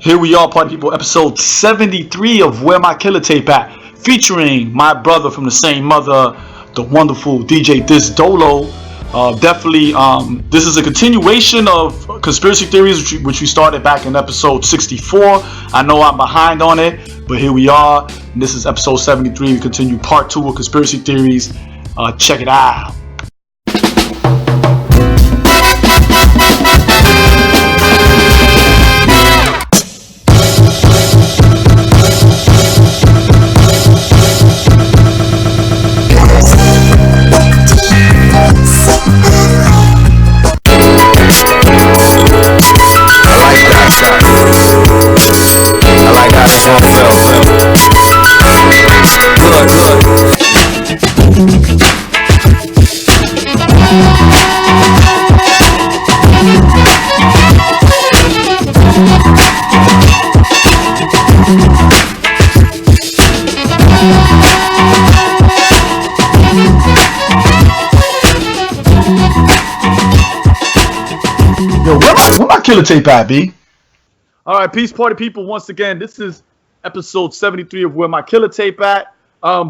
Here we are, party people, episode 73 of Where My Killer Tape At, featuring my brother from the same mother, the wonderful DJ Disc Dolo. Definitely, this is a continuation of conspiracy theories, which we started back in episode 64. I know I'm behind on it, but here we are. And this is episode 73. We continue part 2 of conspiracy theories. Check it out. Yo, where my killer tape at, B? All right, peace, party people. Once again, this is episode 73 of Where My Killer Tape At.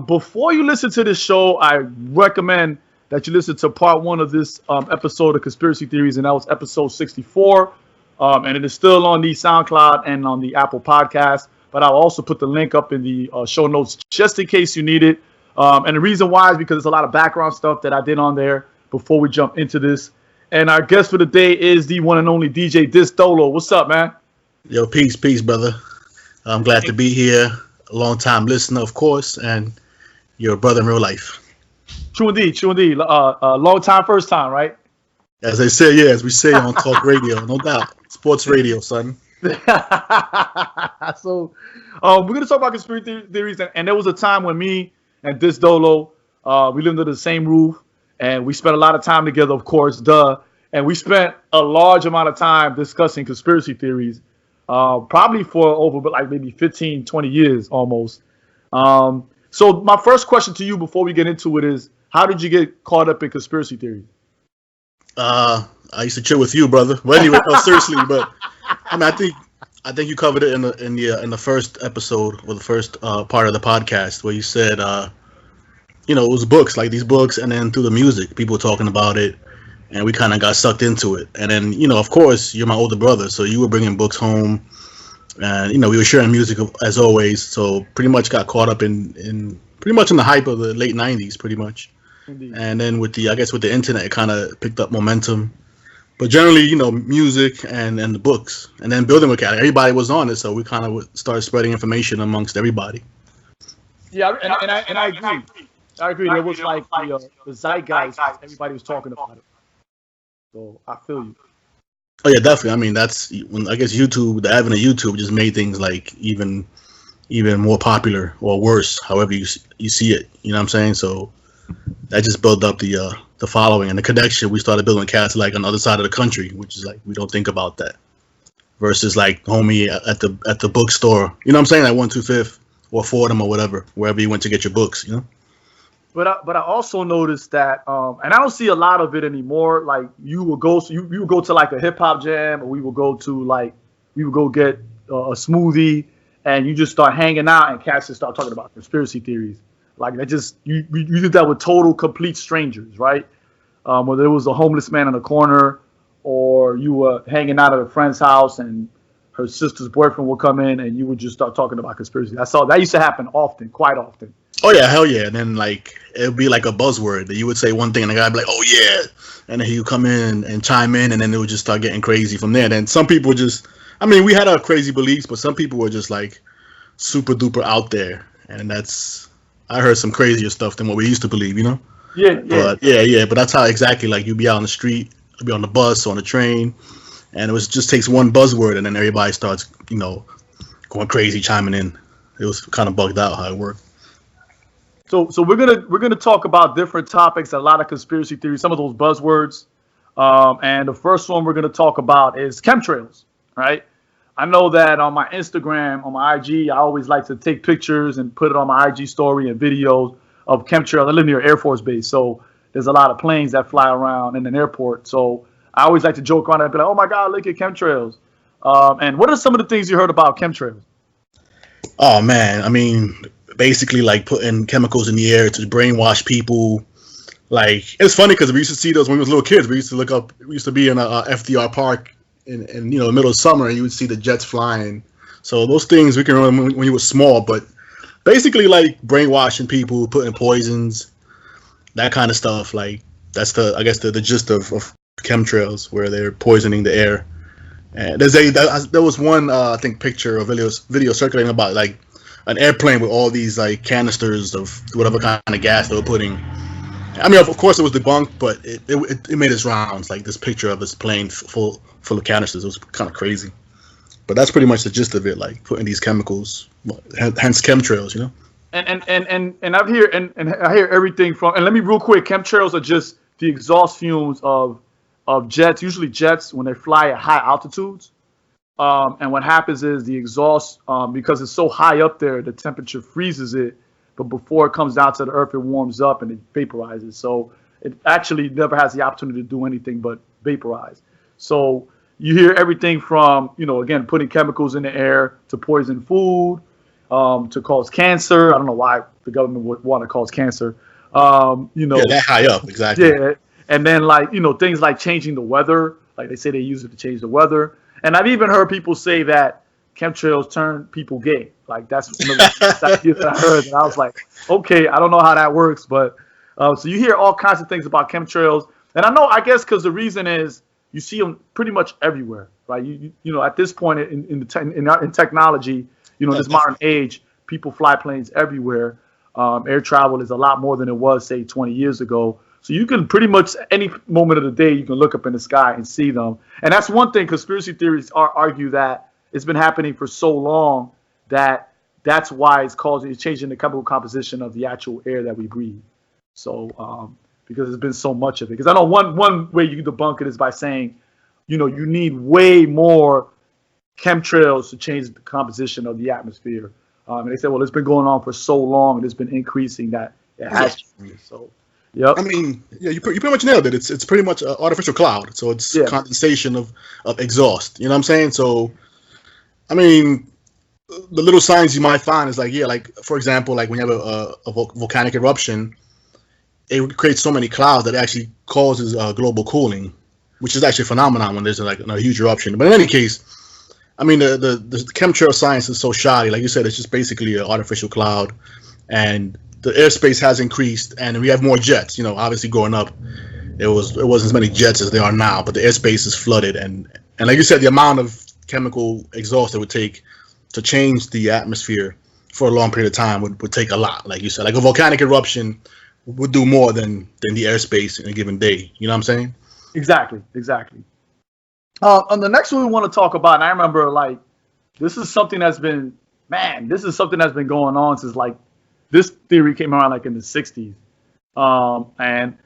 Before you listen to this show, I recommend that you listen to part 1 of this episode of Conspiracy Theories, and that was episode 64. And it is still on the SoundCloud and on the Apple Podcast. But I'll also put the link up in the show notes just in case you need it. And the reason why is because there's a lot of background stuff that I did on there before we jump into this. And our guest for the day is the one and only DJ Disc Dolo. What's up, man? Yo, peace, brother. I'm glad to be here. A long-time listener, of course, and you're a brother in real life. True indeed. Long time, first time, right? As they say, yeah, as we say on talk radio, no doubt. Sports radio, son. So, we're going to talk about conspiracy theories, and there was a time when me and Disc Dolo, we lived under the same roof, and we spent a lot of time together, of course, and we spent a large amount of time discussing conspiracy theories, probably for over like maybe 15, 20 years almost. So my first question to you before we get into it is, how did you get caught up in conspiracy theories? I used to chill with you, brother. But anyway, no, seriously, but I mean, I think you covered it in the first episode or the first part of the podcast where you said, it was books, like these books, and then through the music, people talking about it, and we kind of got sucked into it. And then, of course, you're my older brother, so you were bringing books home, and we were sharing music as always. So pretty much got caught up in pretty much in the hype of the late '90s, pretty much. Indeed. And then with the internet, it kind of picked up momentum. But generally, music and the books, and then building with everybody was on it, so we kind of started spreading information amongst everybody. Yeah, and I agree. I agree. There was like the zeitgeist. Everybody was talking about it. So I feel you. Oh yeah, definitely. I mean, that's when I guess YouTube, the advent of YouTube, just made things like even more popular or worse, however you see it. You know what I'm saying? So that just built up the following and the connection. We started building cats like on the other side of the country, which is like we don't think about that. Versus like homie at the bookstore. You know what I'm saying? Like 125th or Fordham or whatever, wherever you went to get your books. But I also noticed that, and I don't see a lot of it anymore. Like you would go to like a hip hop jam, or we would go get a smoothie, and you just start hanging out, and cats just start talking about conspiracy theories. Like that just you did that with total complete strangers, right? Whether it was a homeless man in a corner, or you were hanging out at a friend's house, and her sister's boyfriend would come in, and you would just start talking about conspiracy. I saw that used to happen often, quite often. Oh yeah, hell yeah! And then like it would be like a buzzword that you would say one thing, and the guy would be like, "Oh yeah," and then he would come in and chime in, and then it would just start getting crazy from there. Then some people we had our crazy beliefs, but some people were just like super duper out there, and I heard some crazier stuff than what we used to believe, Yeah. But but that's how exactly like you'd be out on the street, you'd be on the bus, on the train, and it just takes one buzzword, and then everybody starts going crazy, chiming in. It was kind of bugged out how it worked. So we're gonna talk about different topics, a lot of conspiracy theories, some of those buzzwords, and the first one we're gonna talk about is chemtrails, right? I know that on my Instagram, on my IG, I always like to take pictures and put it on my IG story and videos of chemtrails. I live near Air Force Base, so there's a lot of planes that fly around in an airport. So I always like to joke around and be like, "Oh my God, look at chemtrails." And what are some of the things you heard about chemtrails? Oh man, I mean, basically like putting chemicals in the air to brainwash people. Like it's funny because we used to see those when we was little kids. We used to look up. We used to be in a FDR park in the middle of summer, and you would see the jets flying. So those things we can remember when you were small. But basically, like brainwashing people, putting poisons, that kind of stuff. Like that's I guess the gist of chemtrails, where they're poisoning the air. And there was one I think picture or video circulating about like an airplane with all these like canisters of whatever kind of gas they were putting. I mean, of course it was debunked, but it made its rounds. Like this picture of this plane full of canisters. It was kind of crazy. But that's pretty much the gist of it, like putting these chemicals, hence chemtrails, you know. And I hear everything from. And let me real quick. Chemtrails are just the exhaust fumes of jets, usually jets when they fly at high altitudes. And what happens is the exhaust, because it's so high up there, the temperature freezes it. But before it comes down to the earth, it warms up and it vaporizes. So it actually never has the opportunity to do anything but vaporize. So you hear everything from, again, putting chemicals in the air to poison food, to cause cancer. I don't know why the government would want to cause cancer. Yeah, that high up, exactly. Yeah. And then things like changing the weather. Like they say they use it to change the weather. And I've even heard people say that chemtrails turn people gay. Like that's that I heard, and I was like, okay, I don't know how that works, but so you hear all kinds of things about chemtrails, and I guess because the reason is you see them pretty much everywhere, right? You at this point in technology, this modern age, people fly planes everywhere. Air travel is a lot more than it was, say, 20 years ago. So you can pretty much any moment of the day you can look up in the sky and see them, and that's one thing. Conspiracy theories argue that it's been happening for so long that's why it's changing the chemical composition of the actual air that we breathe. So because there's been so much of it. Because I know one way you debunk it is by saying, you need way more chemtrails to change the composition of the atmosphere. And they said, well, it's been going on for so long and it's been increasing that it has changed. So, yep. I mean, yeah, you pretty much nailed it. It's pretty much an artificial cloud. So it's condensation of exhaust. You know what I'm saying? So, I mean, the little signs you might find is like for example, like when you have a volcanic eruption, it creates so many clouds that it actually causes global cooling, which is actually a phenomenon when there's a huge eruption. But in any case, I mean, the chemtrail science is so shoddy. Like you said, it's just basically an artificial cloud, and the airspace has increased, and we have more jets. Obviously growing up, it wasn't as many jets as there are now, but the airspace is flooded, and like you said, the amount of chemical exhaust it would take to change the atmosphere for a long period of time would take a lot. Like you said, like a volcanic eruption would do more than the airspace in a given day. You know what I'm saying? Exactly. On the next one we want to talk about, and I remember this is something that's been going on since this theory came around in the 60s. And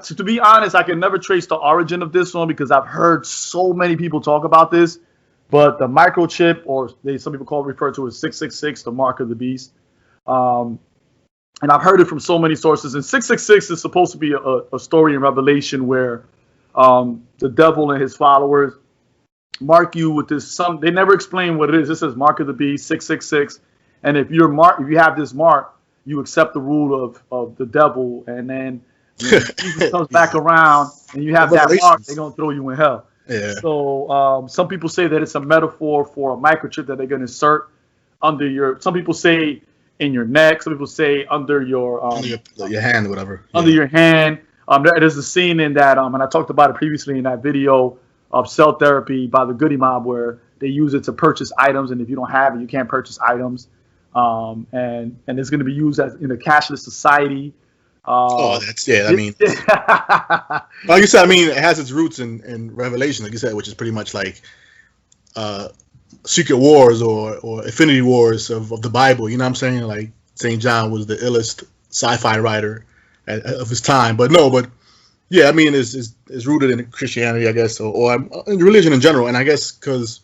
to be honest, I can never trace the origin of this one because I've heard so many people talk about this. But the microchip, or some people refer to it as 666, the mark of the beast. And I've heard it from so many sources. And 666 is supposed to be a story in Revelation where the devil and his followers mark you with this. They never explain what it is. It says mark of the beast, 666. And if you have this mark, you accept the rule of the devil. And then when Jesus comes back around and you have that mark, they're going to throw you in hell. Yeah. So some people say that it's a metaphor for a microchip that they're going to insert under your. Some people say in your neck. Some people say under your hand, whatever. Under your hand. There's a scene in that, and I talked about it previously in that video of Cell Therapy by the Goody Mob, where they use it to purchase items, and if you don't have it, you can't purchase items. And it's going to be used in a cashless society. I mean, like you said, I mean, it has its roots in Revelation, like you said, which is pretty much like Secret Wars or Infinity Wars of the Bible. You know what I'm saying? Like St. John was the illest sci-fi writer of his time. But yeah, I mean, it's rooted in Christianity, I guess, or in religion in general. And I guess because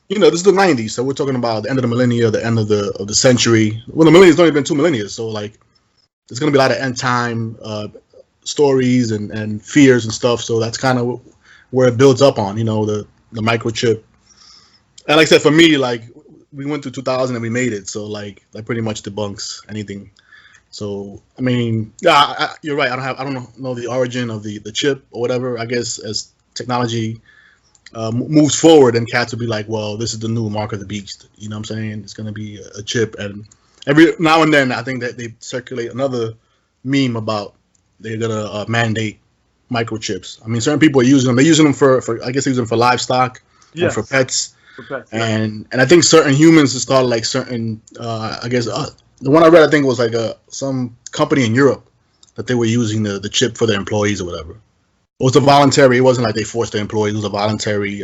this is the 90s, so we're talking about the end of the millennia, the end of the century. Well, the millennia's only been 2 millennia, so there's going to be a lot of end time stories and fears and stuff. So that's kind of where it builds up on, the microchip And like I said, for me, like we went through 2000 and we made it, so like that pretty much debunks anything. So I mean, yeah, you're right. I don't know the origin of the chip or whatever. I guess as technology moves forward, and cats will be like, well, this is the new mark of the beast. You know what I'm saying? It's gonna be a chip, and every now and then I think that they circulate another meme about they're gonna mandate microchips. I mean, certain people are using them. They're using them for I guess they're using them for livestock and for pets. For pets, and I think certain humans installed like certain I guess the one I read I think was like some company in Europe that they were using the chip for their employees or whatever. It was a voluntary. It wasn't like they forced their employees. It was a voluntary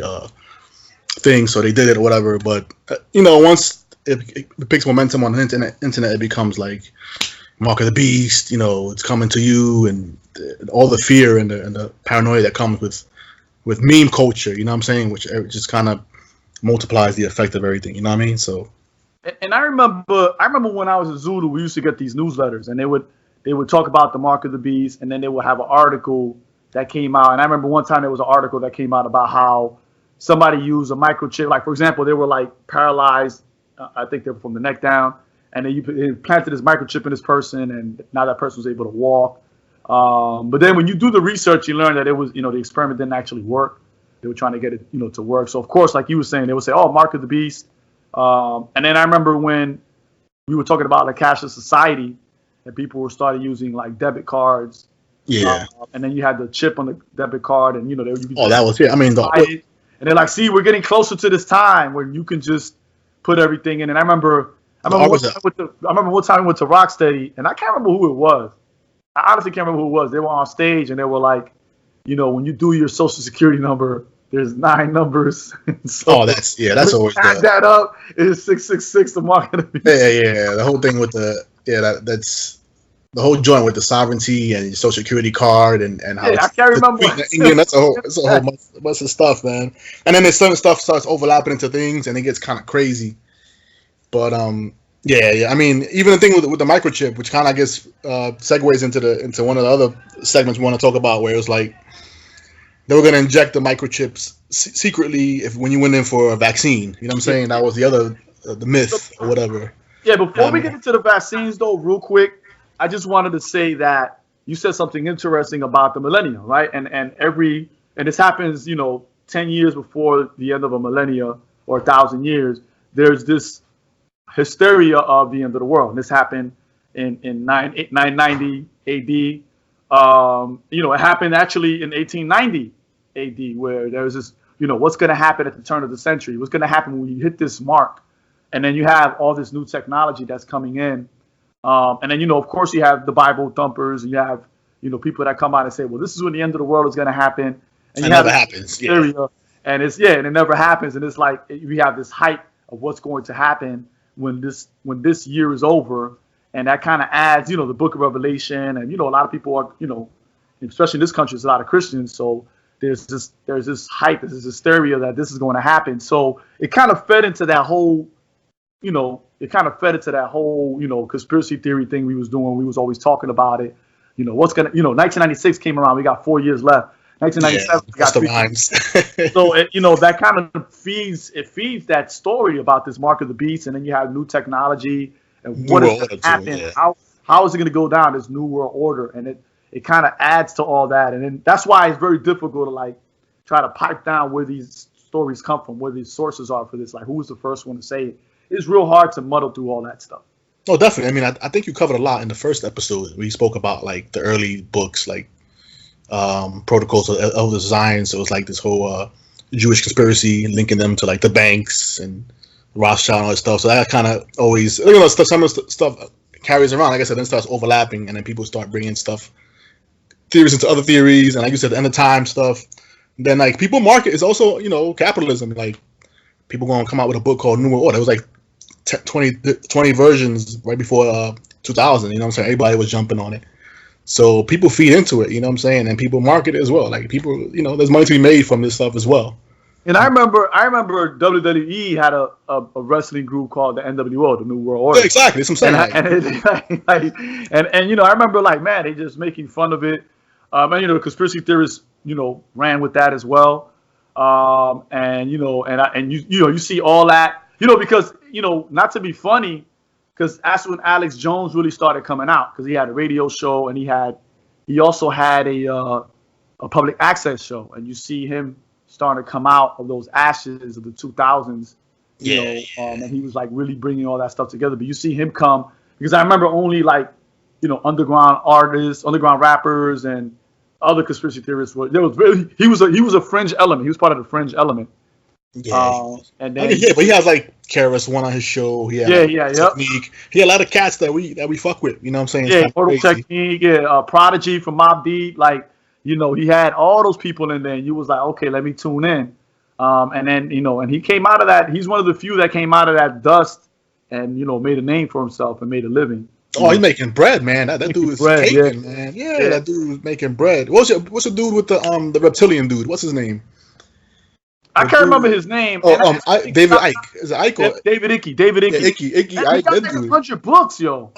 thing, so they did it or whatever. But once it picks momentum on the internet, it becomes like mark of the beast. It's coming to you, and all the fear and the paranoia that comes with meme culture. You know what I'm saying? Which just kind of multiplies the effect of everything. You know what I mean? So. And I remember when I was in Zulu, we used to get these newsletters, and they would talk about the mark of the beast, and then they would have an article that came out. And I remember one time there was an article that came out about how somebody used a microchip. Like, for example, they were like paralyzed. I think they were from the neck down, and then they planted this microchip in this person, and now that person was able to walk. But then when you do the research, you learn that it was, the experiment didn't actually work. They were trying to get it, to work. So of course, like you were saying, they would say, "Oh, mark of the beast." And then I remember when we were talking about the cashless society, and people were started using like debit cards. Yeah. And then you had the chip on the debit card, and that was it. I mean, and they're like, "See, we're getting closer to this time where you can just put everything in." And I remember one time we went to Rocksteady, and I can't remember who it was. I honestly can't remember who it was. They were on stage, and they were like, when you do your social security number, there's 9 numbers. So that's always add that up. It's 666. The mark of the beast. Yeah. The whole thing with that's the whole joint with the sovereignty and your social security card and how I can't remember. That's a whole bunch of stuff, man. And then some stuff starts overlapping into things, and it gets kind of crazy. But yeah. I mean, even the thing with the microchip, which kind of I guess segues into one of the other segments we want to talk about, where it was like they were going to inject the microchips secretly when you went in for a vaccine. You know what I'm saying? That was the other the myth or whatever. Yeah. Before we get into the vaccines, though, real quick. I just wanted to say that you said something interesting about the millennium, right? And this happens, 10 years before the end of a millennia or 1,000 years. There's this hysteria of the end of the world. And this happened in 990 AD. It happened actually in 1890 AD, where there was this, what's going to happen at the turn of the century? What's going to happen when you hit this mark? And then you have all this new technology that's coming in. And then, of course, you have the Bible thumpers, and you have, people that come out and say, well, this is when the end of the world is going to happen. And it never happens. Yeah. And and it never happens. And it's like we have this hype of what's going to happen when this year is over. And that kind of adds, the book of Revelation. And, a lot of people are, especially in this country, there's a lot of Christians. So there's this hype, there's this hysteria that this is going to happen. So it kind of fed into that whole, conspiracy theory thing we was doing. We was always talking about it. 1996 came around. We got 4 years left. 1997, we got 3 years. So, that kind of feeds that story about this mark of the beast. And then you have new technology and what is going to happen. Yeah. How is it going to go down, this new world order? And it kind of adds to all that. And then that's why it's very difficult to try to pipe down where these stories come from, where these sources are for this. Like, who was the first one to say it? It's real hard to muddle through all that stuff. Oh, definitely. I mean, I think you covered a lot in the first episode. We spoke about the early books, Protocols of Elder Zion. So it was this whole Jewish conspiracy, linking them to the banks and Rothschild and all that stuff. So that kind of always, some of the stuff carries around. Like I said, then starts overlapping, and then people start bringing theories into other theories, and like you said, the end of time stuff. Then people market is also capitalism. People going to come out with a book called New World Order. It was 20 versions right before 2000. You know what I'm saying? Everybody was jumping on it. So people feed into it. You know what I'm saying? And people market it as well. People, there's money to be made from this stuff as well. And I remember WWE had a wrestling group called the NWO, the New World Order. Yeah, exactly. That's what I'm saying. And I remember they just making fun of it. And the conspiracy theorists, ran with that as well. And you see all that, because not to be funny, because that's when Alex Jones really started coming out, because he had a radio show and he also had a public access show, and you see him starting to come out of those ashes of the 2000s. And he was like really bringing all that stuff together. But you see him come, because I remember only like underground artists, underground rappers, and other conspiracy theorists he was a fringe element. He was part of the fringe element. Yeah. And then but he has like Karis one on his show. He had Technique. He had a lot of cats that we fuck with. You know what I'm saying? Yeah, Mortal Technique. Yeah, Prodigy from Mobb Deep. Like he had all those people in there. And you was like, okay, let me tune in. And then and he came out of that. He's one of the few that came out of that dust and made a name for himself and made a living. Oh, he's making bread, man. That dude is caking, man. Yeah, that dude was making bread. What's the dude with the reptilian dude? What's his name? I can't remember his name. David Icke. Is it Icke or David Icke? David Icke. Yeah, Icke. He got like 100 books, yo.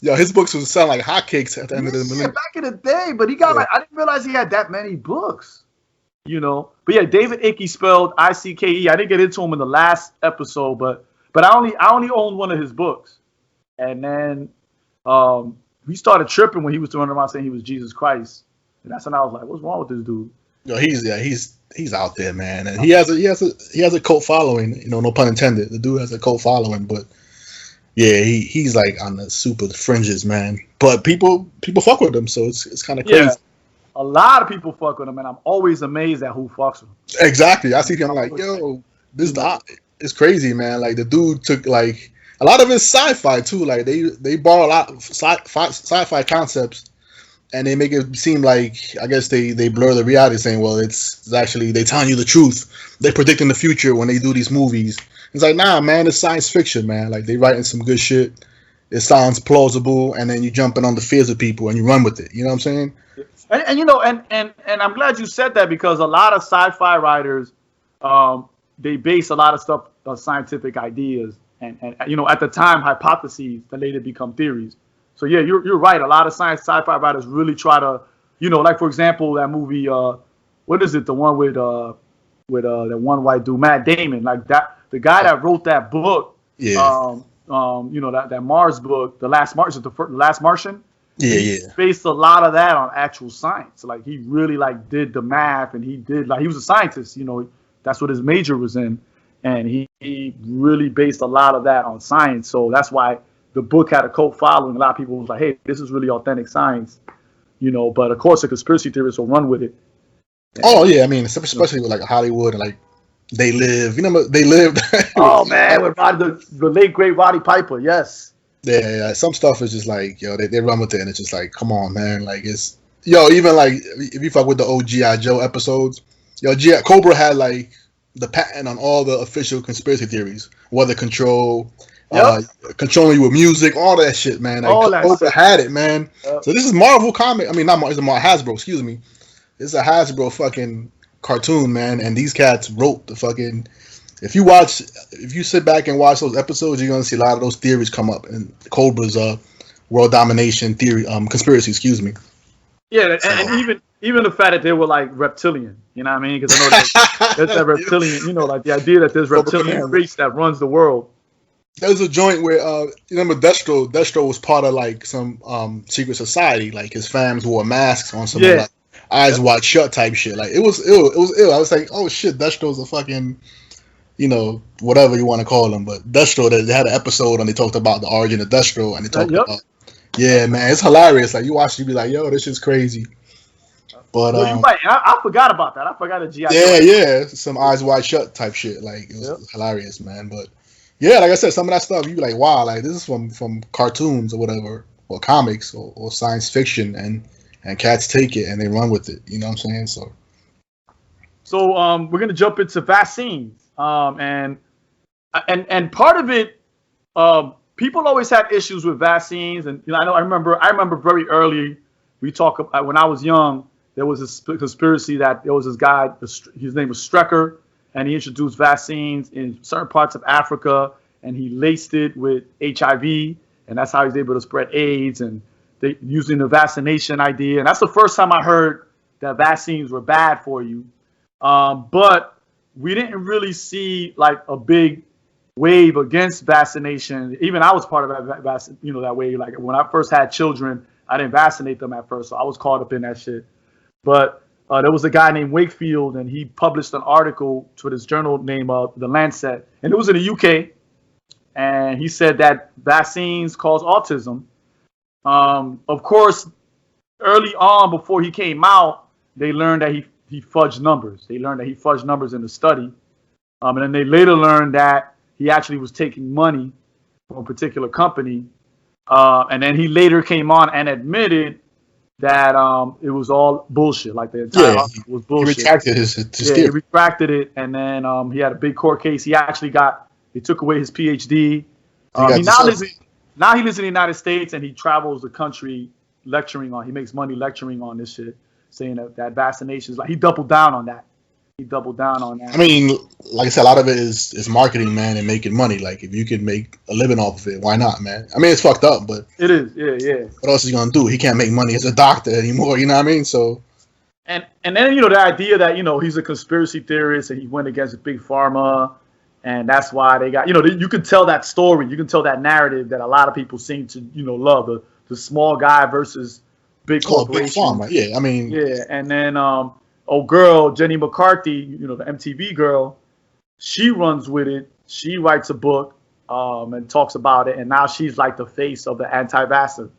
Yo, his books would sound like hotcakes at the end of the millennium. Back in the day, but he got I didn't realize he had that many books. But yeah, David Icke, spelled Icke. I didn't get into him in the last episode, but I only owned one of his books, and then we started tripping when he was running around saying he was Jesus Christ, and that's when I was like, what's wrong with this dude? Yo, he's out there, man, and he has a cult following. No pun intended. The dude has a cult following, but yeah, he's like on the super fringes, man. But people fuck with him, so it's kind of crazy. Yeah. A lot of people fuck with him, and I'm always amazed at who fucks with him. Exactly. I see him like, yo, it's crazy, man. Like the dude took like a lot of his sci-fi too. Like they borrow a lot of sci-fi concepts, and they make it seem like, I guess they blur the reality, saying, well, it's actually they telling you the truth. They're predicting the future when they do these movies. It's like, nah, man, it's science fiction, man. Like they writing some good shit. It sounds plausible, and then you jumping on the fears of people and you run with it. You know what I'm saying? And I'm glad you said that, because a lot of sci-fi writers, they base a lot of stuff on scientific ideas and at the time hypotheses that later become theories. So yeah, you're right. A lot of sci-fi writers really try to, like for example that movie, what is it? The one with that one white dude, Matt Damon, like that. The guy that wrote that book, that Mars book, The Last Martian. He based a lot of that on actual science. Like he really did the math, and he was a scientist. That's what his major was in, and he really based a lot of that on science. So that's why the book had a cult following. A lot of people was like, "Hey, this is really authentic science," But of course, the conspiracy theorists will run with it. Oh yeah, I mean, especially with like Hollywood and like They Live. They Lived. Oh man, with the late great Roddy Piper. Yes. Yeah, some stuff is just like, they run with it, and it's just like, come on, man. Like it's, even like if you fuck with the old G.I. Joe episodes, Cobra had like the patent on all the official conspiracy theories, weather control, controlling you with music, all that shit, man. Like, all that Cobra had it, man. Yep. So this is Marvel comic. I mean, not Marvel, it's a Hasbro. Excuse me. This is a Hasbro fucking cartoon, man. And these cats wrote the fucking. If you sit back and watch those episodes, you're gonna see a lot of those theories come up in Cobra's world domination theory, conspiracy. Excuse me. Yeah, and even the fact that they were like reptilian, you know what I mean? Because I know there's that reptilian, like the idea that there's reptilian race that runs the world. There's a joint where you remember Destro. Destro was part of like some secret society. Like his fams wore masks on some like eyes wide shut type shit. Like it was ill. It was ill. I was like, oh shit, Destro's a fucking. Whatever you want to call them, but Destro, they had an episode and they talked about the origin of Destro, and they talked about, man, it's hilarious. Like you watch it, you be like, yo, this is crazy. But you're right. I forgot about that. I forgot the GI. Yeah, some eyes wide shut type shit. Like it was hilarious, man. But yeah, like I said, some of that stuff you be like, wow, like this is from cartoons or whatever, or comics or science fiction, and cats take it and they run with it. You know what I'm saying? So we're gonna jump into vaccines. And part of it, people always had issues with vaccines, and I remember very early. We talk about when I was young. There was this conspiracy that there was this guy. His name was Strecker, and he introduced vaccines in certain parts of Africa, and he laced it with HIV, and that's how he's able to spread AIDS. And they using the vaccination idea, and that's the first time I heard that vaccines were bad for you. But we didn't really see like a big wave against vaccination. Even I was part of that, that wave. Like when I first had children, I didn't vaccinate them at first, so I was caught up in that shit. But there was a guy named Wakefield, and he published an article to this journal named The Lancet, and it was in the UK. And he said that vaccines cause autism. Of course, early on, before he came out, they learned that he fudged numbers. They learned that he fudged numbers in the study. And then they later learned that he actually was taking money from a particular company. And then he later came on and admitted that it was all bullshit. Like the entire article was bullshit. He retracted his he retracted it. And then he had a big court case. He actually they took away his PhD. He now lives in the United States, and he travels the country lecturing on. He makes money lecturing on this shit, saying that vaccinations, like he doubled down on that. I mean, like I said, a lot of it is marketing, man, and making money. Like if you can make a living off of it, why not, man? I mean, it's fucked up, but it is, yeah. What else is he gonna do? He can't make money as a doctor anymore. You know what I mean? So. And then the idea that he's a conspiracy theorist and he went against big pharma. And that's why they got, you can tell that story. You can tell that narrative that a lot of people seem to, love. The small guy versus big corporation. Big pharma, yeah. I mean. Yeah, and then, girl, Jenny McCarthy, the MTV girl, she runs with it. She writes a book and talks about it. And now she's like the face of the anti-vaxxers.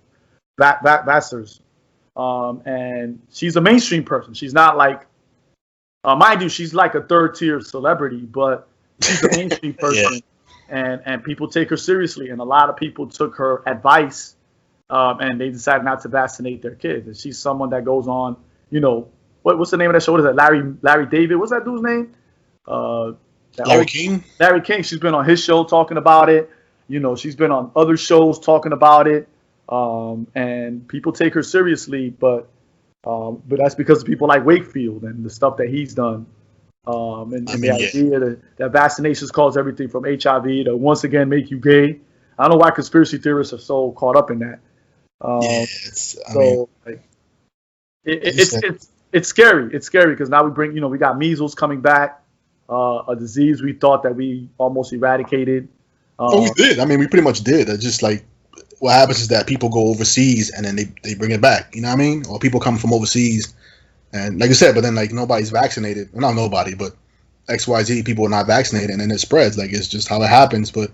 And she's a mainstream person. She's not like, mind you, she's like a third-tier celebrity, but she's a mainstream person, and people take her seriously. And a lot of people took her advice, and they decided not to vaccinate their kids. And she's someone that goes on, what's the name of that show? What is that? Larry David? What's that dude's name? Larry King. Larry King. She's been on his show talking about it. She's been on other shows talking about it, and people take her seriously. But that's because of people like Wakefield and the stuff that he's done. The idea that vaccinations cause everything from HIV to once again make you gay. I don't know why conspiracy theorists are so caught up in that. It's scary. It's scary because now we got measles coming back, a disease we thought that we almost eradicated. We did. I mean, we pretty much did. It's just like what happens is that people go overseas and then they bring it back. You know what I mean? Or people come from overseas. And like you said, but then like nobody's vaccinated. Well, not nobody, but XYZ people are not vaccinated, and then it spreads. Like it's just how it happens. But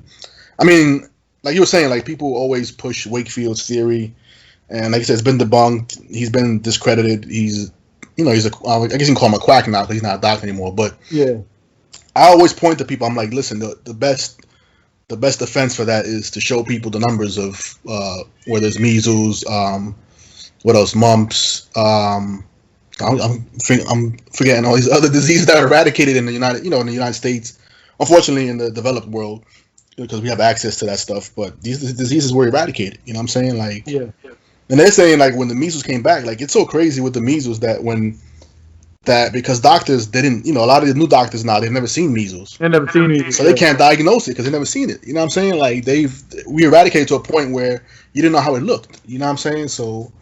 I mean, like you were saying, like people always push Wakefield's theory, and like I said, it's been debunked. He's been discredited. He's I guess you can call him a quack now because he's not a doctor anymore. But yeah, I always point to people. I'm like, listen, the best defense for that is to show people the numbers of where there's measles, what else, mumps. I'm forgetting all these other diseases that are eradicated in the United States. Unfortunately, in the developed world, because we have access to that stuff. But these diseases were eradicated. You know what I'm saying? Like, yeah. And they're saying like when the measles came back, like it's so crazy with the measles because doctors didn't, a lot of the new doctors now they've never seen measles. They've never seen it, so they can't diagnose it because they've never seen it. You know what I'm saying? Like we eradicated to a point where you didn't know how it looked. You know what I'm saying? So.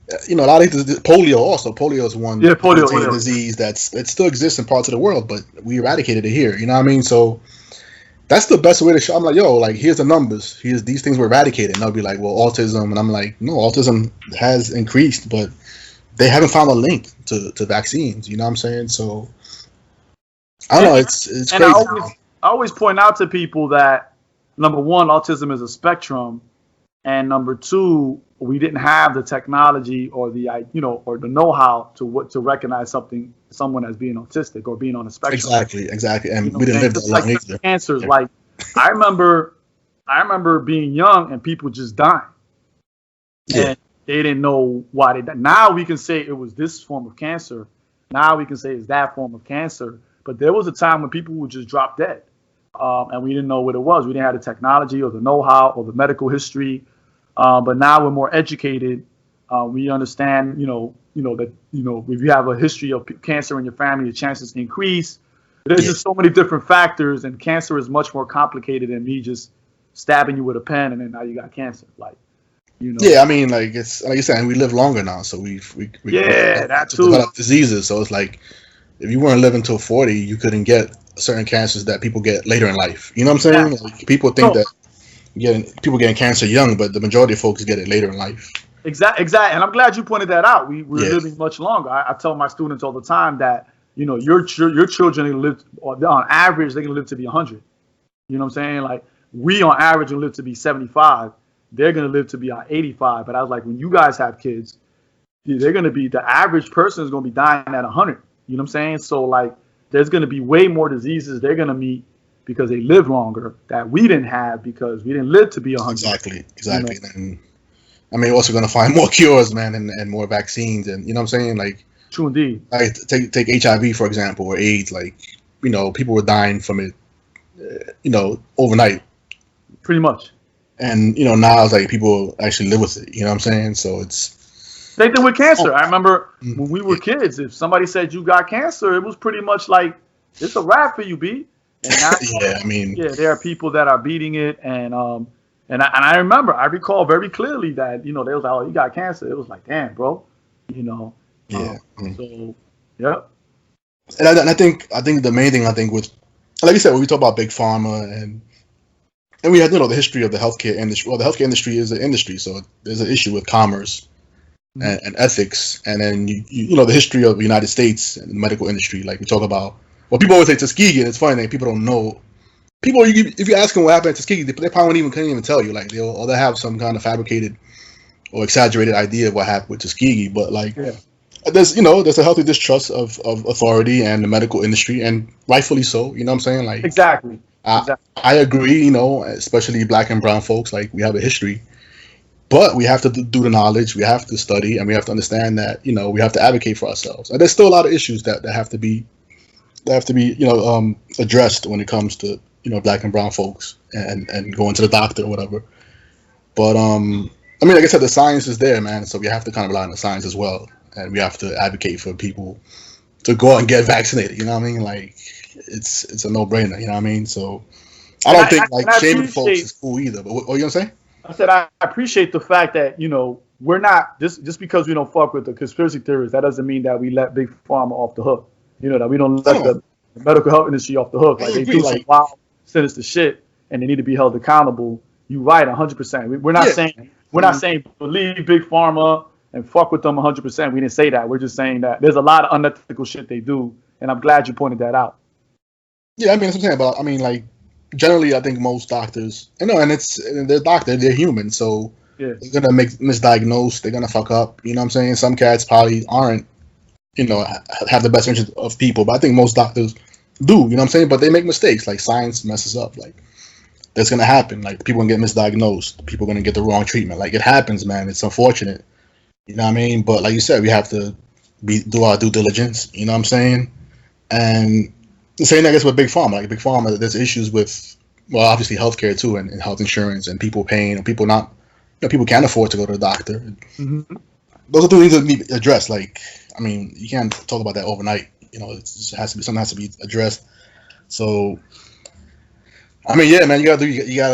A lot of polio also. Polio is one disease that still exists in parts of the world, but we eradicated it here. You know what I mean? So that's the best way to show. I'm like, like here's the numbers. Here's these things were eradicated. And they'll be like, well, autism, and I'm like, no, autism has increased, but they haven't found a link to vaccines. You know what I'm saying? So I don't know. It's and crazy. I always point out to people that number one, autism is a spectrum, and number two, we didn't have the technology or the or the know-how to recognize someone as being autistic or being on a spectrum. Exactly, and we didn't live that long either. Cancers, like I remember being young and people just dying, and they didn't know why they died. Now we can say it was this form of cancer. Now we can say it's that form of cancer. But there was a time when people would just drop dead, and we didn't know what it was. We didn't have the technology or the know-how or the medical history. But now we're more educated. We understand, that if you have a history of cancer in your family, the chances increase. There's just so many different factors, and cancer is much more complicated than me just stabbing you with a pen and then now you got cancer. Yeah, I mean, like it's like you said, we live longer now, so we that too. develop diseases. So it's like if you weren't living till 40, you couldn't get certain cancers that people get later in life. You know what I'm saying? Yeah. Like, people think that people getting cancer young, but the majority of folks get it later in life. Exactly. And I'm glad you pointed that out. We're living much longer. I tell my students all the time that, your children live, on average, they're going to live to be 100. You know what I'm saying? Like, we on average will live to be 75. They're going to live to be 85. But I was like, when you guys have kids, they're going to be, the average person is going to be dying at 100. You know what I'm saying? So, like, there's going to be way more diseases they're going to meet because they live longer that we didn't have because we didn't live to be 100. Exactly. And I mean, also going to find more cures, man, and more vaccines, and you know what I'm saying? Like, true indeed. Like, take HIV, for example, or AIDS. Like, people were dying from it, overnight. Pretty much. And, now it's like people actually live with it. You know what I'm saying? So it's... Same thing with cancer. I remember when we were kids, if somebody said you got cancer, it was pretty much like, it's a wrap for you, B. And now, there are people that are beating it. And I recall very clearly that, they was like, oh, you got cancer. It was like, damn, bro. So, yeah. And I think the main thing, with, like you said, when we talk about big pharma and we had, the history of the healthcare industry. Well, the healthcare industry is an industry, so there's an issue with commerce and ethics. And then, the history of the United States and the medical industry. Like, we talk about, well, people always say Tuskegee, and it's funny that people don't know. People, if you ask them what happened at Tuskegee, they probably couldn't even tell you. Like, they'll have some kind of fabricated or exaggerated idea of what happened with Tuskegee. But, like, there's a healthy distrust of authority and the medical industry, and rightfully so. You know what I'm saying? Like, exactly. I agree. Especially Black and brown folks, like, we have a history, but we have to do the knowledge. We have to study, and we have to understand that we have to advocate for ourselves. And there's still a lot of issues that have to be addressed when it comes to Black and brown folks and going to the doctor or whatever. But like I said, the science is there, man. So we have to kind of rely on the science as well. And we have to advocate for people to go out and get vaccinated. You know what I mean? Like, it's a no-brainer. You know what I mean? So I don't think shaming folks is cool either. But what are you gonna say? I said I appreciate the fact that we're not just because we don't fuck with the conspiracy theories. That doesn't mean that we let big pharma off the hook. That we don't let the medical health industry off the hook. Like, they do some wild, sinister shit, and they need to be held accountable. You right, 100%. We're not saying believe big pharma and fuck with them 100%. We didn't say that. We're just saying that there's a lot of unethical shit they do, and I'm glad you pointed that out. Yeah, I mean, that's what I'm saying. But I mean, like, generally, I think most doctors, and they're doctors, they're human, so they're gonna misdiagnose, they're gonna fuck up. You know what I'm saying? Some cats probably aren't, have the best interest of people, but I think most doctors do. You know what I'm saying? But they make mistakes. Like, science messes up. Like, that's gonna happen. Like, people gonna get misdiagnosed. People gonna get the wrong treatment. Like, it happens, man. It's unfortunate. You know what I mean? But like you said, we have to do our due diligence. You know what I'm saying? And the same, I guess, with big pharma. Like, big pharma, there's issues with, well, obviously healthcare too, and health insurance, and people paying, and people not, people can't afford to go to the doctor. Mm-hmm. Those are things that need to be addressed. Like, I mean, you can't talk about that overnight. It has to be, something has to be addressed. So, I mean, yeah, man, you gotta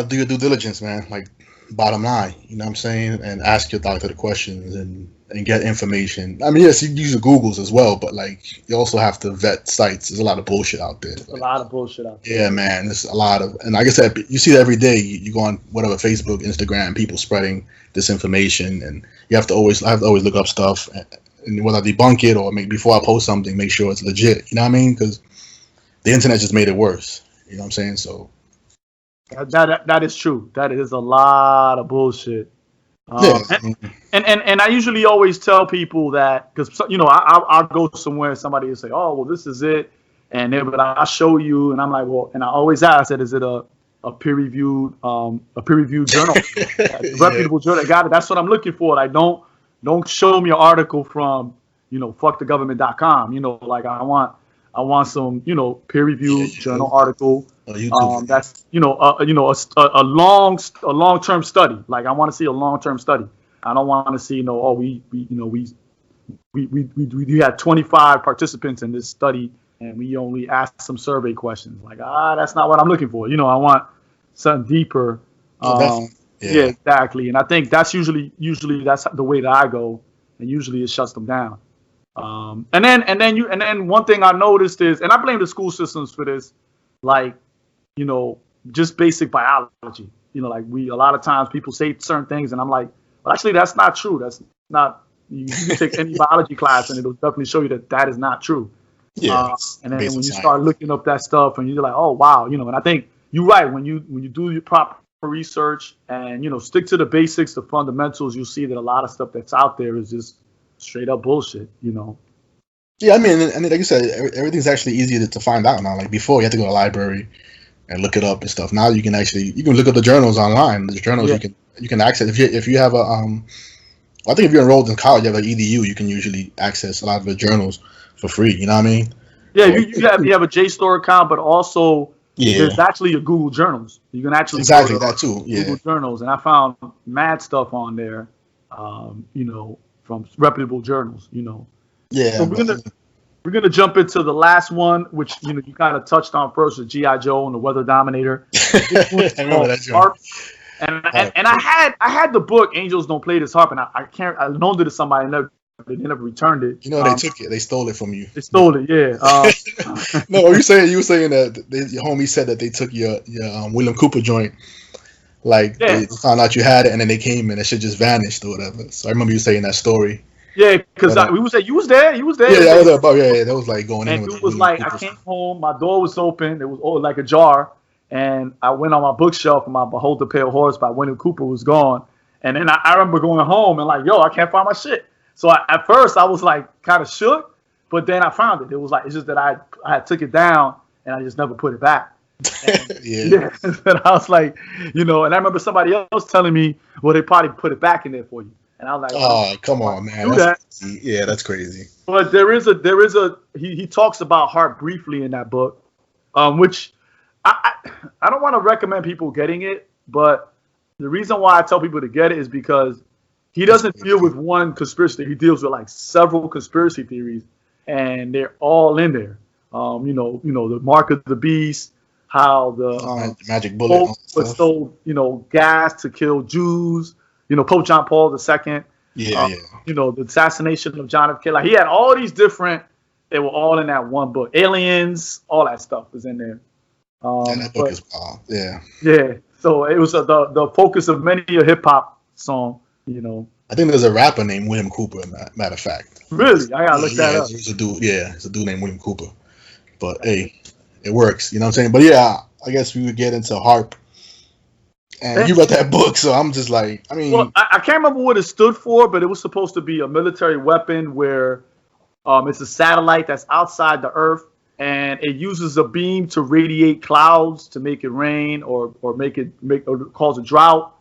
do your due diligence, man. Like, bottom line, you know what I'm saying? And ask your doctor the questions and get information. I mean, yes, you use the Googles as well, but like, you also have to vet sites. There's a lot of bullshit out there. A lot of bullshit out there. Yeah, man, there's a lot of, and like I said, you see that every day. You go on whatever, Facebook, Instagram, people spreading disinformation, and I have to always look up stuff, and whether I debunk it or before I post something, make sure it's legit. You know what I mean? Because the internet just made it worse. You know what I'm saying? So. That is true. That is a lot of bullshit. And I usually always tell people that, because I'll go somewhere and somebody will say, oh, well, this is it, and I'll show you, and I'm like, well, and I always ask that, is it a peer-reviewed journal, a reputable journal? Got it. That's what I'm looking for. Like, don't show me an article from fuckthegovernment.com. Like, I want some peer-reviewed journal article. That's a long-term study. Like, I want to see a long-term study. I don't want to see we had 25 participants in this study and we only asked some survey questions. Like, that's not what I'm looking for. I want something deeper. Yeah, exactly. And I think that's usually that's the way that I go, and usually it shuts them down. And then one thing I noticed is, and I blame the school systems for this, like, just basic biology. Like a lot of times people say certain things, and I'm like, well, actually, that's not true. That's not. You can take any biology class, and it'll definitely show you that is not true. Yeah. And then when you start looking up that stuff, and you're like, oh wow, and I think you're right. When you do your proper research and stick to the basics, the fundamentals, you'll see that a lot of stuff that's out there is just straight up bullshit. Yeah, I mean, and like you said, everything's actually easier to find out now. Like before, you had to go to the library and look it up and stuff. Now you can look up the journals online. The journals you can access if you have I think if you're enrolled in college, you have an EDU, you can usually access a lot of the journals for free. You know what I mean? Yeah, you have a JSTOR account, but also there's actually your Google Journals. You can actually exactly that too. Yeah, Google Journals, and I found mad stuff on there, from reputable journals. Yeah. So we're gonna jump into the last one, which you kind of touched on first, with GI Joe and the Weather Dominator. I remember that joke. And I had the book Angels Don't Play This HAARP, and I loaned it to somebody, and they never returned it. They took it. They stole it from you. They stole it, yeah. No, you were saying that your homie said that they took your William Cooper joint. Like they found out you had it, and then they came and it shit just vanished or whatever. So I remember you saying that story. Yeah, because we would say you was there. Yeah, that was like going in. And it was like I came home, my door was open, it was like a jar. And I went on my bookshelf, and my Behold the Pale Horse by William Cooper was gone. And then I remember going home and like, yo, I can't find my shit. So at first I was like kind of shook, but then I found it. It was like, it's just that I took it down and I just never put it back. And, yeah. And I was like, and I remember somebody else telling me, well, they probably put it back in there for you. And I was like, oh, come on, man. That's crazy. But there is a he talks about HAARP briefly in that book, which I don't want to recommend people getting it, but the reason why I tell people to get it is because he doesn't deal with one conspiracy theory. He deals with like several conspiracy theories, and they're all in there. The mark of the beast, how the magic bullet Pope stole, gas to kill Jews. Pope John Paul II. The assassination of John F. Kennedy. Like, he had all these different. They were all in that one book. Aliens, all that stuff was in there. That book is wild. Yeah. Yeah. So it was the focus of many a hip hop song. I think there's a rapper named William Cooper. Matter of fact. Really, I gotta look that up. There's a dude. Yeah, it's a dude named William Cooper. But hey, it works. You know what I'm saying? But yeah, I guess we would get into HAARP. And you read that book, so I'm just like, I mean. Well, I can't remember what it stood for, but it was supposed to be a military weapon where it's a satellite that's outside the Earth, and it uses a beam to radiate clouds to make it rain, or cause a drought,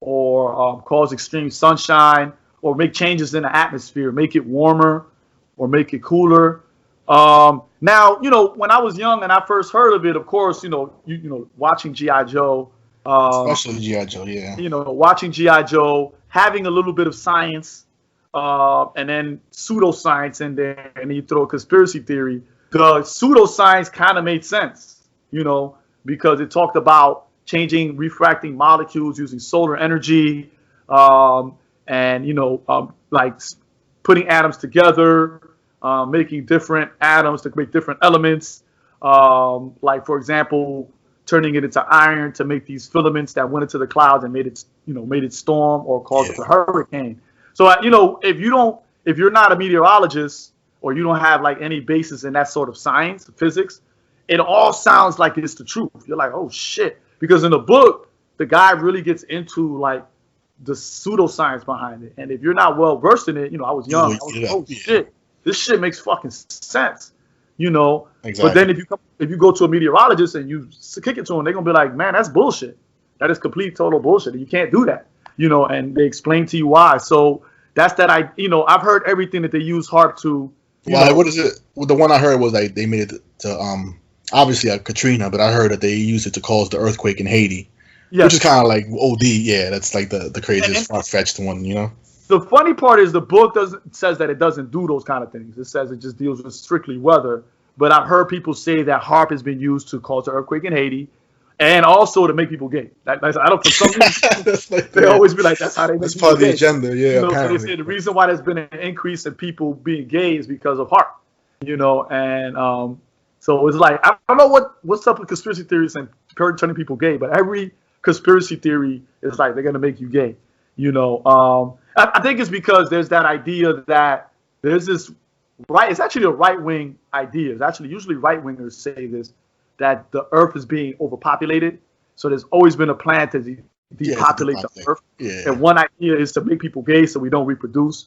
or cause extreme sunshine, or make changes in the atmosphere, make it warmer, or make it cooler. Now, when I was young and I first heard of it, of course, watching GI Joe. Especially G.I. Joe, yeah. Watching G.I. Joe, having a little bit of science, and then pseudoscience in there, and then you throw a conspiracy theory. The pseudoscience kind of made sense, because it talked about changing, refracting molecules using solar energy, and like putting atoms together, making different atoms to make different elements. Like, for example, turning it into iron to make these filaments that went into the clouds and made it storm or caused a hurricane. So, if you're not a meteorologist, or you don't have like any basis in that sort of science, physics, it all sounds like it's the truth. You're like, oh shit. Because in the book, the guy really gets into like the pseudoscience behind it. And if you're not well versed in it, I was young. I was like, oh shit, this shit makes fucking sense. Exactly. But then if you go to a meteorologist and you kick it to them, they're gonna be like, man, that's bullshit. That is complete total bullshit. You can't do that. And they explain to you why. So that's that. I've heard everything that they use HAARP to. What is it? Well, the one I heard was like they made it to obviously Katrina, but I heard that they used it to cause the earthquake in Haiti, which is kind of like OD. Yeah, that's like the craziest far-fetched one. The funny part is the book says that it doesn't do those kind of things. It says it just deals with strictly weather. But I've heard people say that HAARP has been used to cause an earthquake in Haiti, And also to make people gay. I don't, for some reason, like, they always be like, that's how they make that's people part of the gay. agenda, yeah. You know, apparently. so they say the reason why there's been an increase in people being gay is because of HAARP. You know, and so it's like, I don't know what's up with conspiracy theories and turning people gay, but every conspiracy theory is like they're gonna make you gay. You know, I think it's because there's that idea that there's this right. It's actually a right wing idea. It's actually usually right wingers say this, that the Earth is being overpopulated. So there's always been a plan to depopulate the Earth. Yeah. And one idea is to make people gay so we don't reproduce.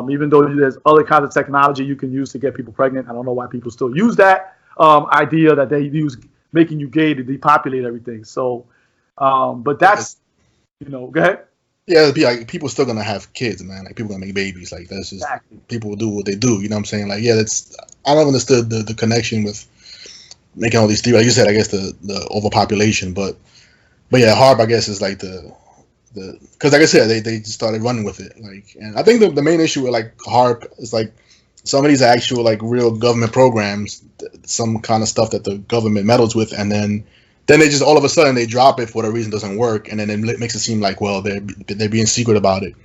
Even though there's other kinds of technology you can use to get people pregnant. I don't know why people still use that idea that they use making you gay to depopulate everything. So, but that's, you know, go ahead. Yeah, it'd be like people still gonna have kids, man. Like people gonna make babies. Like that's just people will do what they do. You know what I'm saying? Like yeah, that's I don't understood the connection with making all these theories. Like you said, I guess the overpopulation, but yeah, HAARP I guess is like the because like I said, they just started running with it. Like, and I think the main issue with like HAARP is like some of these actual like real government programs, some kind of stuff that the government meddles with, and then they just all of a sudden they drop it for a reason doesn't work, and then it makes it seem like well they're being secret about it,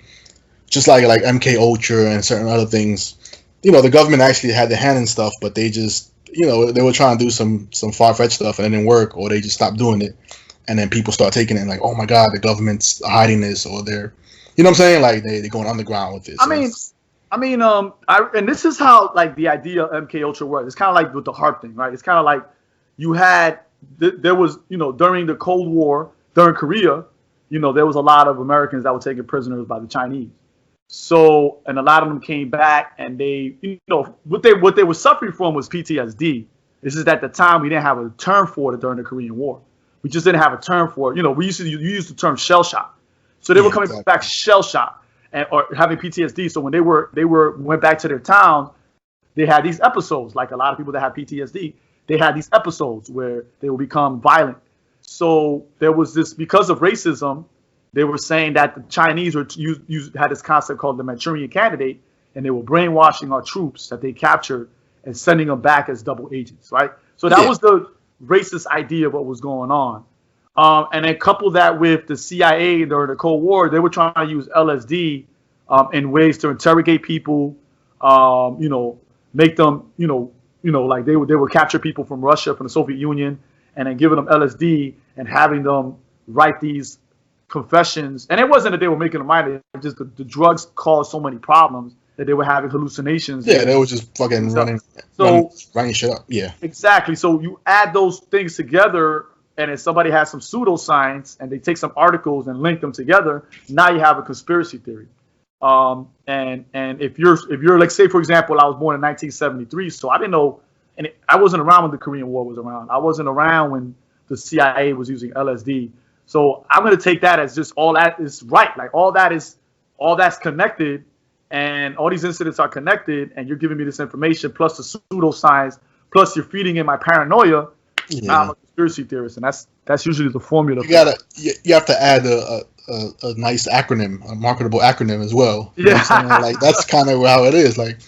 just like MK Ultra and certain other things. You know, the government actually had their hand in stuff, but they just they were trying to do some far-fetched stuff and it didn't work, or they just stopped doing it, and then people start taking it and like, oh my god, the government's hiding this, or they're you know what I'm saying, like they're going underground with this. I mean, and this is how like the idea of MK Ultra works. It's kind of like with the HAARP thing, right? It's kind of like you had there was, during the Cold War, during Korea, there was a lot of Americans that were taken prisoners by the Chinese. So, and a lot of them came back, and they, what they were suffering from was PTSD. This is at the time we didn't have a term for it during the Korean War. We just didn't have a term for it. We used to use the term shell shock. So they were coming back shell shock or having PTSD. So when they went back to their towns, they had these episodes. Like a lot of people that have PTSD, they had these episodes where they will become violent. So there was this, because of racism, they were saying that the Chinese had this concept called the Manchurian Candidate, and they were brainwashing our troops that they captured and sending them back as double agents, right? So that was the racist idea of what was going on. And then couple that with the CIA during the Cold War, they were trying to use LSD in ways to interrogate people, make them, like they would capture people from Russia, from the Soviet Union, and then giving them LSD and having them write these confessions. And it wasn't that they were making them mind, it just the drugs caused so many problems that they were having hallucinations. Yeah, they were just fucking running shit up. Yeah, exactly. So you add those things together, and if somebody has some pseudoscience and they take some articles and link them together, now you have a conspiracy theory. And if you're like, say for example, I was born in 1973, so I didn't know, and I wasn't around when the Korean War was around. I wasn't around when the CIA was using LSD. So I'm gonna take that as just all that is right. Like all that's connected, and all these incidents are connected, and you're giving me this information plus the pseudoscience, plus you're feeding in my paranoia. Yeah. Now I'm a conspiracy theorist, and that's usually the formula. You have to add a nice acronym, a marketable acronym as well. You know what I'm saying? Like that's kind of how it is. Like,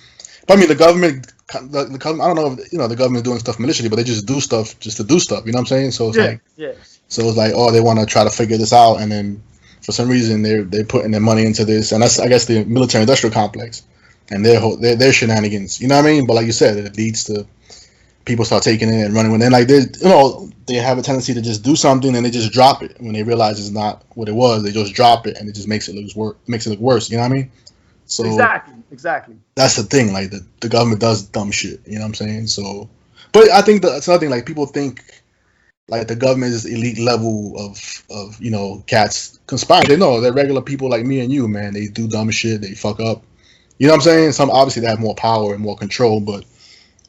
but I mean, the government, I don't know if the government is doing stuff maliciously, but they just do stuff just to do stuff. You know what I'm saying? So it's so it's like, oh, they want to try to figure this out, and then for some reason they're putting their money into this, and that's, I guess, the military-industrial complex and their shenanigans. You know what I mean? But like you said, it leads to people start taking it and running with it. And like they have a tendency to just do something and they just drop it when they realize it's not what it was. They just drop it and it just makes it look worse. You know what I mean? So exactly. That's the thing. Like the government does dumb shit. You know what I'm saying? So, but I think that's another thing. Like people think like the government is elite level of cats conspiring. They know they're regular people like me and you, man. They do dumb shit. They fuck up. You know what I'm saying? Some obviously they have more power and more control, but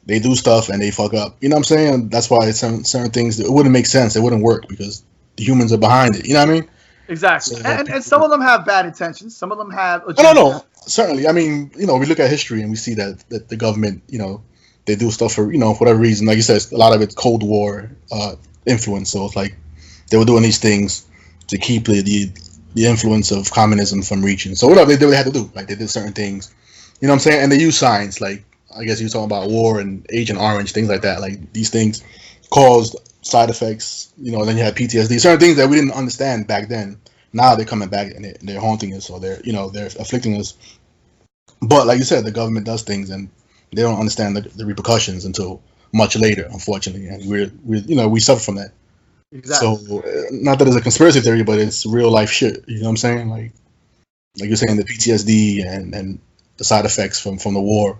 they do stuff and they fuck up. You know what I'm saying? That's why certain things, it wouldn't make sense. It wouldn't work because the humans are behind it. You know what I mean? Exactly. So, and some of them have bad intentions. Some of them have. No. Certainly. I mean, we look at history and we see that the government, they do stuff for, for whatever reason. Like you said, a lot of it's Cold War influence. So it's like they were doing these things to keep the influence of communism from reaching. So whatever they did, they had to do. Like they did certain things. You know what I'm saying? And they use science. Like, I guess you're talking about war and Agent Orange, things like that. Like these things caused side effects. Then you have PTSD. Certain things that we didn't understand back then. Now they're coming back and they're haunting us, or they're afflicting us. But like you said, the government does things and they don't understand the repercussions until much later, unfortunately, and we suffer from that. Exactly. So not that it's a conspiracy theory, but it's real life shit. You know what I'm saying? Like you're saying, the PTSD and the side effects from the war.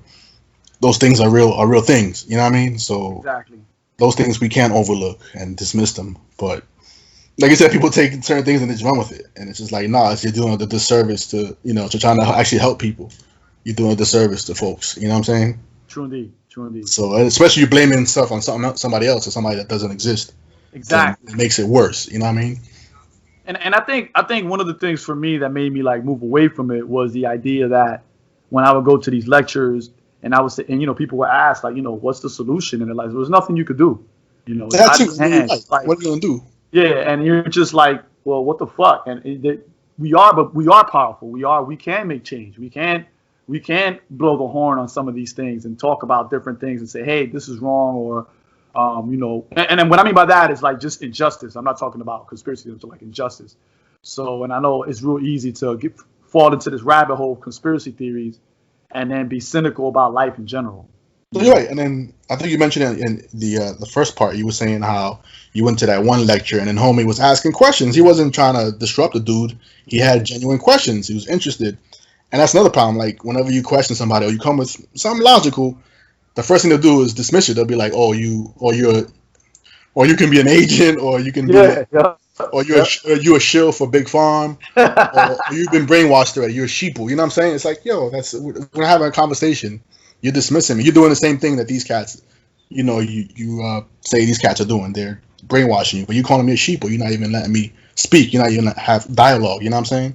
Those things are real things. You know what I mean? So exactly, those things we can't overlook and dismiss them. But like I said, people take certain things and they just run with it, and it's just like, nah, you're doing a disservice to to trying to actually help people. You're doing a disservice to folks. You know what I'm saying? True indeed. So especially you blaming stuff on somebody else or somebody that doesn't exist. Exactly. It makes it worse. You know what I mean? And I think one of the things for me that made me like move away from it was the idea that when I would go to these lectures and I would say, and people would ask like, what's the solution? And they're like, there was nothing you could do. That's like, what are you gonna do? Yeah, and you're just like, well, what the fuck? And we are powerful. We can make change. We can blow the horn on some of these things and talk about different things and say, hey, this is wrong, or and then what I mean by that is like just injustice. I'm not talking about conspiracy theories, like injustice. So, and I know it's real easy to fall into this rabbit hole of conspiracy theories and then be cynical about life in general. So you're right. And then I think you mentioned in the first part, you were saying how you went to that one lecture and then homie was asking questions. He wasn't trying to disrupt the dude. He had genuine questions. He was interested. And that's another problem. Like whenever you question somebody or you come with something logical, the first thing they'll do is dismiss you. They'll be like, "Oh, you can be an agent, or you can be, or you're a shill for Big Farm, or you've been brainwashed already. You're a sheeple." You know what I'm saying? It's like, yo, we're having a conversation. You're dismissing me. You're doing the same thing that these cats, you say these cats are doing. They're brainwashing you, but you're calling me a sheeple. You're not even letting me speak. You're not even have dialogue. You know what I'm saying?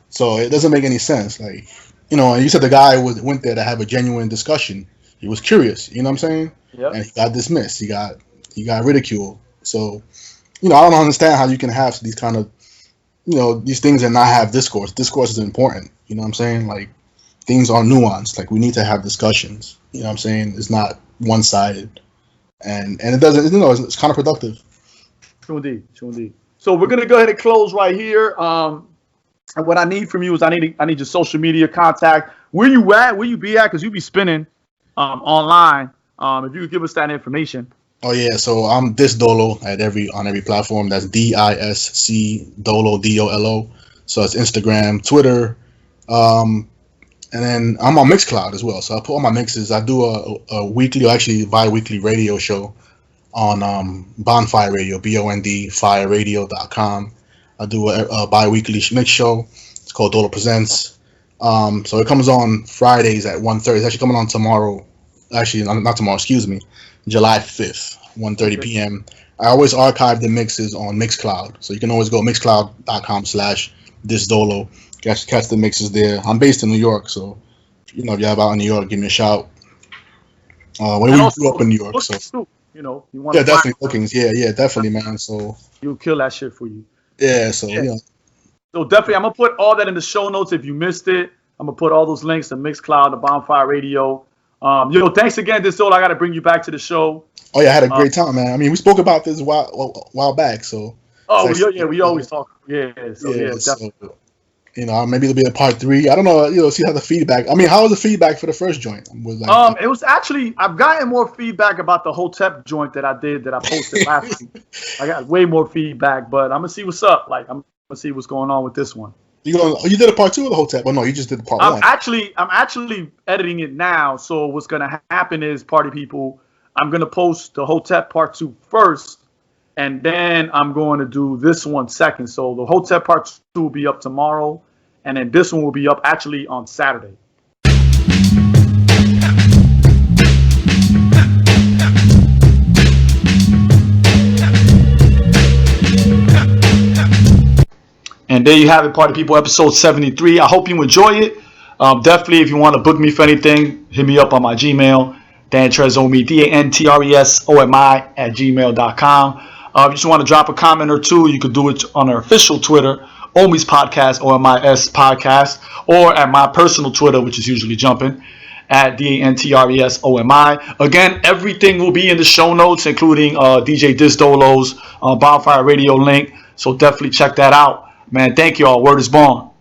So it doesn't make any sense. Like, and you said the guy went there to have a genuine discussion. He was curious, you know what I'm saying? Yep. And he got dismissed. He got ridiculed. So, I don't understand how you can have these kind of, these things and not have discourse. Discourse is important. You know what I'm saying? Like, things are nuanced. Like, we need to have discussions. You know what I'm saying? It's not one-sided. And it doesn't, it's kind of productive. True indeed. So we're going to go ahead and close right here. And what I need from you is I need your social media contact. Where you at? Where you be at? Because you be spinning online. If you could give us that information. Oh yeah, so I'm Disc Dolo on every platform. That's DISC Dolo DOLO. So it's Instagram, Twitter, and then I'm on Mixcloud as well. So I put all my mixes. I do a weekly, or actually bi-weekly radio show on Bondfire Radio, BONDFireRadio.com. I do a bi-weekly mix show. It's called Dolo Presents. So it comes on Fridays at 1:30. It's actually coming on tomorrow. Actually, not tomorrow, excuse me. July 5th, 1:30 p.m. I always archive the mixes on Mixcloud. So you can always go mixcloud.com/DiscDolo. Catch the mixes there. I'm based in New York, so if you're out in New York, give me a shout. We grew up in New York, so you want definitely bookings. Yeah, definitely, man. So you'll kill that shit for you. Yeah, so So definitely, I'm gonna put all that in the show notes if you missed it. I'm gonna put all those links to Mixcloud, the Bonfire Radio. Thanks again, Disc Dolo. I gotta bring you back to the show. Oh yeah, I had a great time, man. I mean, we spoke about this a while back, so. We always talk. Definitely. So, maybe it'll be a part 3. I don't know. See how the feedback. I mean, how was the feedback for the first joint? It was actually, I've gotten more feedback about the Hotep joint that I posted last week. I got way more feedback, but I'm gonna see what's up. Like, I'm gonna see what's going on with this one. You did a part 2 of the Hotep? Well, no, you just did the part 1. I'm actually editing it now. So what's gonna happen is, party people, I'm gonna post the Hotep part 2 first, and then I'm going to do this one second. So the Hotep part 2 will be up tomorrow. And then this one will be up actually on Saturday. And there you have it, party people, episode 73. I hope you enjoy it. Definitely, if you want to book me for anything, hit me up on my Gmail, DanTresOMi, DanTresOMi @gmail.com. If you just want to drop a comment or two, you could do it on our official Twitter, Omi's Podcast, OMIS Podcast, or at my personal Twitter, which is usually jumping. at DanTresOMi. Again, everything will be in the show notes, including DJ Disc Dolo's Bondfire Radio link. So definitely check that out. Man, thank y'all. Word is born.